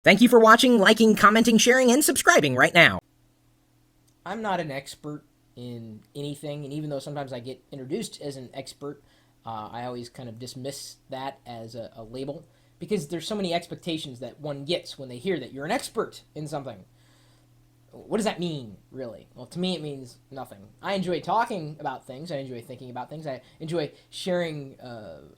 Thank you for watching, liking, commenting, sharing, and subscribing right now. I'm not an expert in anything, and even though sometimes I get introduced as an expert, I always kind of dismiss that as a label because there's so many expectations that one gets when they hear that you're an expert in something. What does that mean, really? Well, to me, it means nothing. I enjoy talking about things. I enjoy thinking about things. I enjoy sharing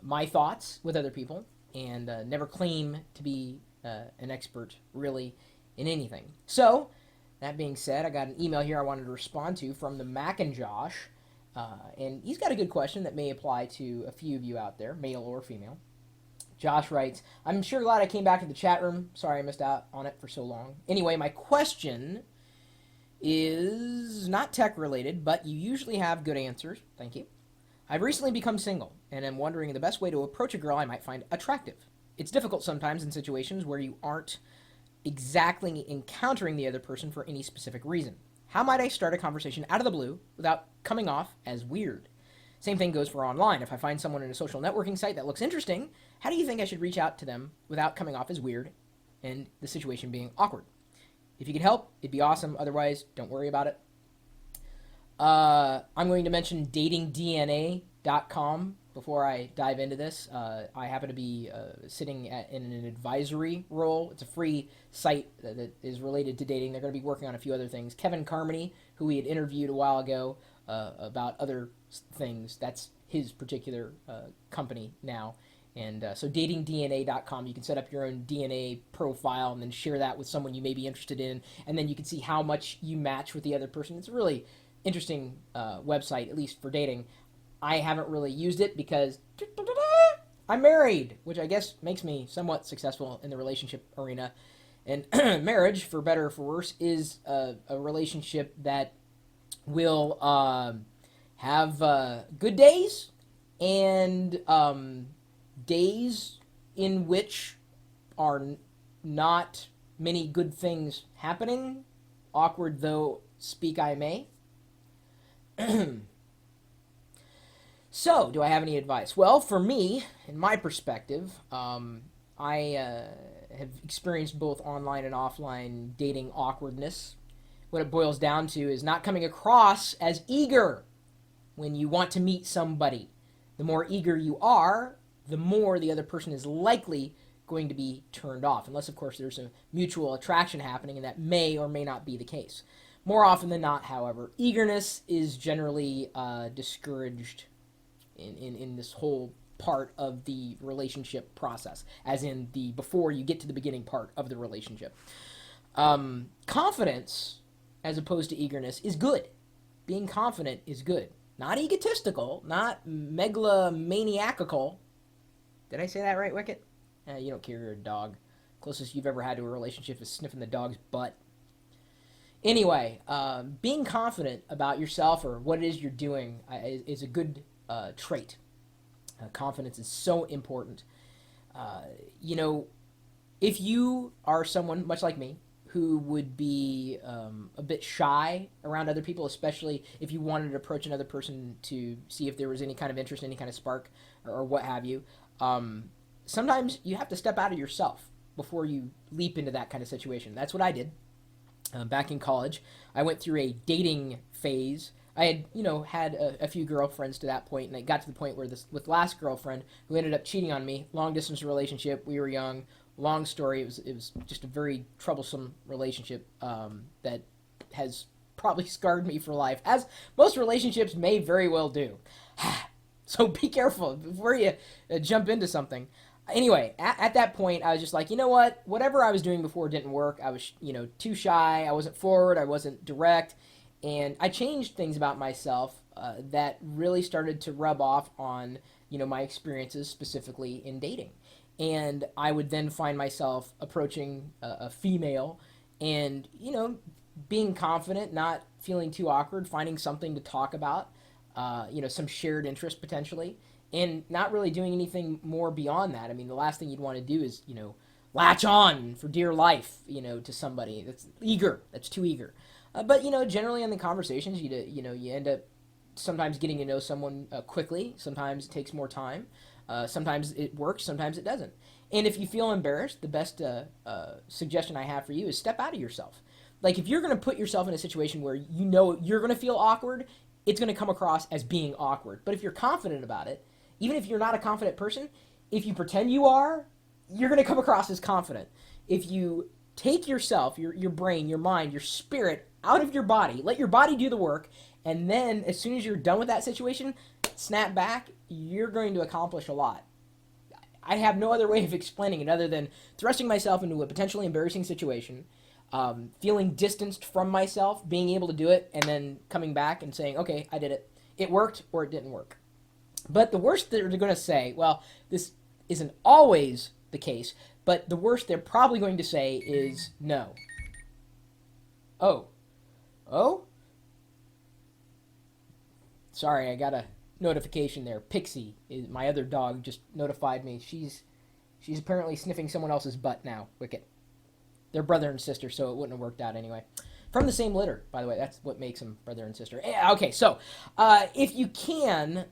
my thoughts with other people, and never claim to be an expert, really, in anything. So, that being said, I got an email here I wanted to respond to from the Mac and Josh, and he's got a good question that may apply to a few of you out there, male or female. Josh writes, I'm sure glad I came back to the chat room. Sorry I missed out on it for so long. Anyway, my question is not tech related, but you usually have good answers. Thank you. I've recently become single, and am wondering the best way to approach a girl I might find attractive. It's difficult sometimes in situations where you aren't exactly encountering the other person for any specific reason. How might I start a conversation out of the blue without coming off as weird? Same thing goes for online. If I find someone in a social networking site that looks interesting, how do you think I should reach out to them without coming off as weird and the situation being awkward? If you could help, it'd be awesome. Otherwise, don't worry about it. I'm going to mention datingdna.com before I dive into this. I happen to be sitting in an advisory role. It's a free site that is related to dating. They're going to be working on a few other things. Kevin Carmody, who we had interviewed a while ago about other things, that's his particular company now. And so datingdna.com, you can set up your own DNA profile and then share that with someone you may be interested in. And then you can see how much you match with the other person. It's a really interesting website, at least for dating. I haven't really used it because I'm married, which I guess makes me somewhat successful in the relationship arena. And marriage, for better or for worse, is a relationship that will have good days and days in which are not many good things happening. Awkward though speak I may. So, do I have any advice? Well, for me, in my perspective, I have experienced both online and offline dating awkwardness. What it boils down to is not coming across as eager when you want to meet somebody. The more eager you are, the more the other person is likely going to be turned off, unless, of course, there's a mutual attraction happening, and that may or may not be the case. More often than not, however, eagerness is generally discouraged in this whole part of the relationship process, as in the before you get to the beginning part of the relationship. Confidence, as opposed to eagerness, is good. Being confident is good. Not egotistical, not megalomaniacal. Did I say that right, Wicket? You don't care, you're a dog. Closest you've ever had to a relationship is sniffing the dog's butt. Anyway, being confident about yourself or what it is you're doing is a good trait. Confidence is so important. You know, if you are someone, much like me, who would be a bit shy around other people, especially if you wanted to approach another person to see if there was any kind of interest, any kind of spark, or what have you, sometimes you have to step out of yourself before you leap into that kind of situation. That's what I did. Back in college, I went through a dating phase. I had, had a few girlfriends to that point, and it got to the point where with last girlfriend, who ended up cheating on me, long distance relationship. We were young. Long story. It was just a very troublesome relationship that has probably scarred me for life, as most relationships may very well do. So be careful before you jump into something. Anyway, at that point, I was just like, you know what? Whatever I was doing before didn't work. I was, too shy. I wasn't forward. I wasn't direct. And I changed things about myself that really started to rub off on, my experiences specifically in dating. And I would then find myself approaching a female and, being confident, not feeling too awkward, finding something to talk about, some shared interest potentially, and not really doing anything more beyond that. I mean, the last thing you'd want to do is, latch on for dear life, to somebody that's eager, that's too eager. But, generally in the conversations, you end up sometimes getting to know someone quickly. Sometimes it takes more time. Sometimes it works, sometimes it doesn't. And if you feel embarrassed, the best suggestion I have for you is step out of yourself. Like if you're going to put yourself in a situation where you know you're going to feel awkward, it's going to come across as being awkward. But if you're confident about it, even if you're not a confident person, if you pretend you are, you're going to come across as confident. If you take yourself, your brain, your mind, your spirit out of your body, let your body do the work, and then as soon as you're done with that situation, snap back, you're going to accomplish a lot. I have no other way of explaining it other than thrusting myself into a potentially embarrassing situation, feeling distanced from myself, being able to do it, and then coming back and saying, okay, I did it. It worked or it didn't work. But the worst they're going to say, well, this isn't always the case, but the worst they're probably going to say is no. Oh. Oh? Sorry, I got a notification there. Pixie, my other dog, just notified me. She's apparently sniffing someone else's butt now. Wicked. They're brother and sister, so it wouldn't have worked out anyway. From the same litter, by the way. That's what makes them brother and sister. Okay, so if you can,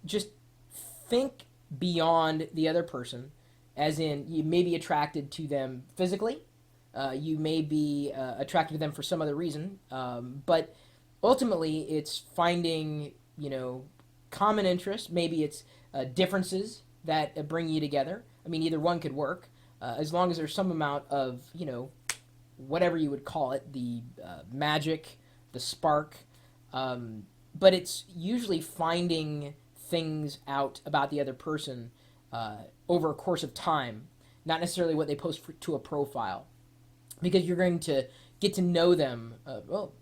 just think beyond the other person, as in you may be attracted to them physically. You may be attracted to them for some other reason, but ultimately it's finding, common interests. Maybe it's differences that bring you together. I mean, either one could work, as long as there's some amount of, whatever you would call it, the magic, the spark. But it's usually finding things out about the other person over a course of time, not necessarily what they post to a profile, because you're going to get to know them,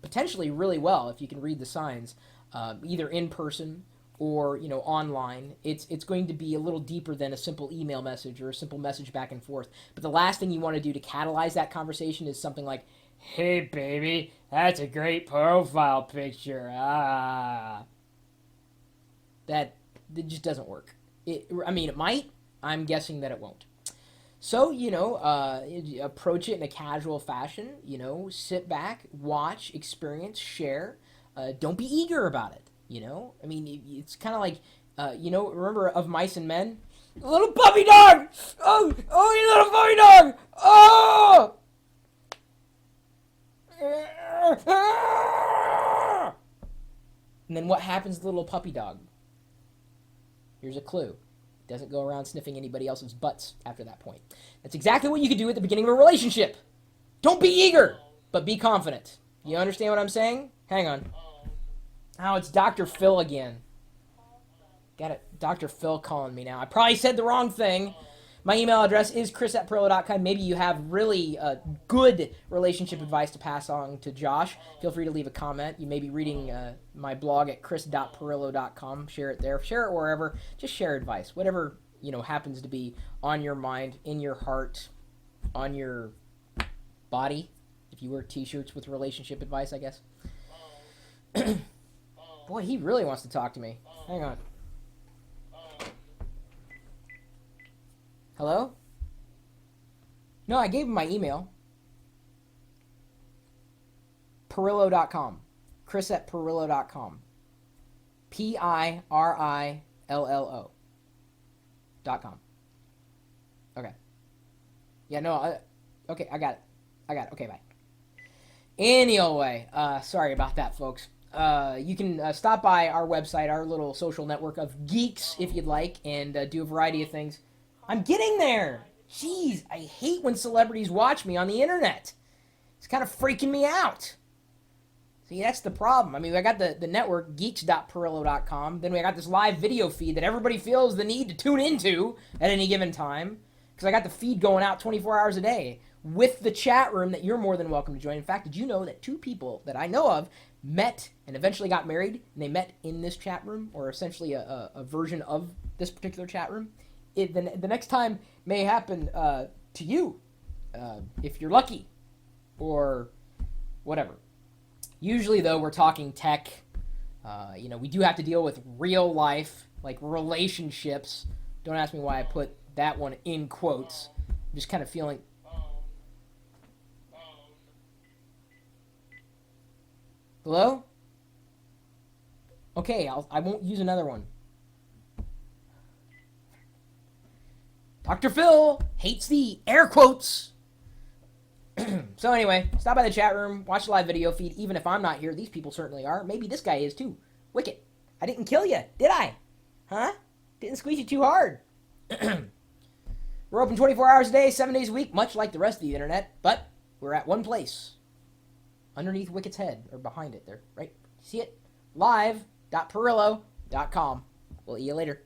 potentially really well if you can read the signs, either in person or online. It's going to be a little deeper than a simple email message or a simple message back and forth. But the last thing you want to do to catalyze that conversation is something like, "Hey baby, that's a great profile picture." That just doesn't work. It might. I'm guessing that it won't. So, approach it in a casual fashion, sit back, watch, experience, share. Don't be eager about it, it's kind of like, remember Of Mice and Men? Little puppy dog! Oh, you little puppy dog! Oh! And then what happens to the little puppy dog? Here's a clue. Doesn't go around sniffing anybody else's butts after that point. That's exactly what you could do at the beginning of a relationship. Don't be eager, but be confident. You understand what I'm saying? Hang on. Oh, it's Dr. Phil again. Got it. Dr. Phil calling me now. I probably said the wrong thing. My email address is chris@pirillo.com. Maybe you have really good relationship advice to pass on to Josh. Feel free to leave a comment. You may be reading my blog at chris.pirillo.com. Share it there. Share it wherever. Just share advice. Whatever, happens to be on your mind, in your heart, on your body. If you wear t-shirts with relationship advice, I guess. Boy, he really wants to talk to me. Hang on. Hello? No, I gave him my email. Pirillo.com. Chris@Pirillo.com. Pirillo.com. Okay. Yeah, no, okay, I got it. Okay, bye. Anyway, sorry about that, folks. You can stop by our website, our little social network of geeks, if you'd like, and do a variety of things. I'm getting there. Jeez, I hate when celebrities watch me on the internet. It's kind of freaking me out. See, that's the problem. I got the network, geeks.pirillo.com. Then we got this live video feed that everybody feels the need to tune into at any given time. Because I got the feed going out 24 hours a day with the chat room that you're more than welcome to join. In fact, did you know that 2 people that I know of met and eventually got married, and they met in this chat room, or essentially a version of this particular chat room? The next time may happen to you, if you're lucky, or whatever. Usually, though, we're talking tech. We do have to deal with real life, like relationships. Don't ask me why I put that one in quotes. I'm just kind of feeling... Hello? Okay, I won't use another one. Dr. Phil hates the air quotes. So anyway, stop by the chat room, watch the live video feed. Even if I'm not here, these people certainly are. Maybe this guy is too. Wicket, I didn't kill you, did I? Huh? Didn't squeeze you too hard. We're open 24 hours a day, 7 days a week, much like the rest of the internet, but we're at one place. Underneath Wicket's head, or behind it there, right? See it? Live.Pirillo.com. We'll see you later.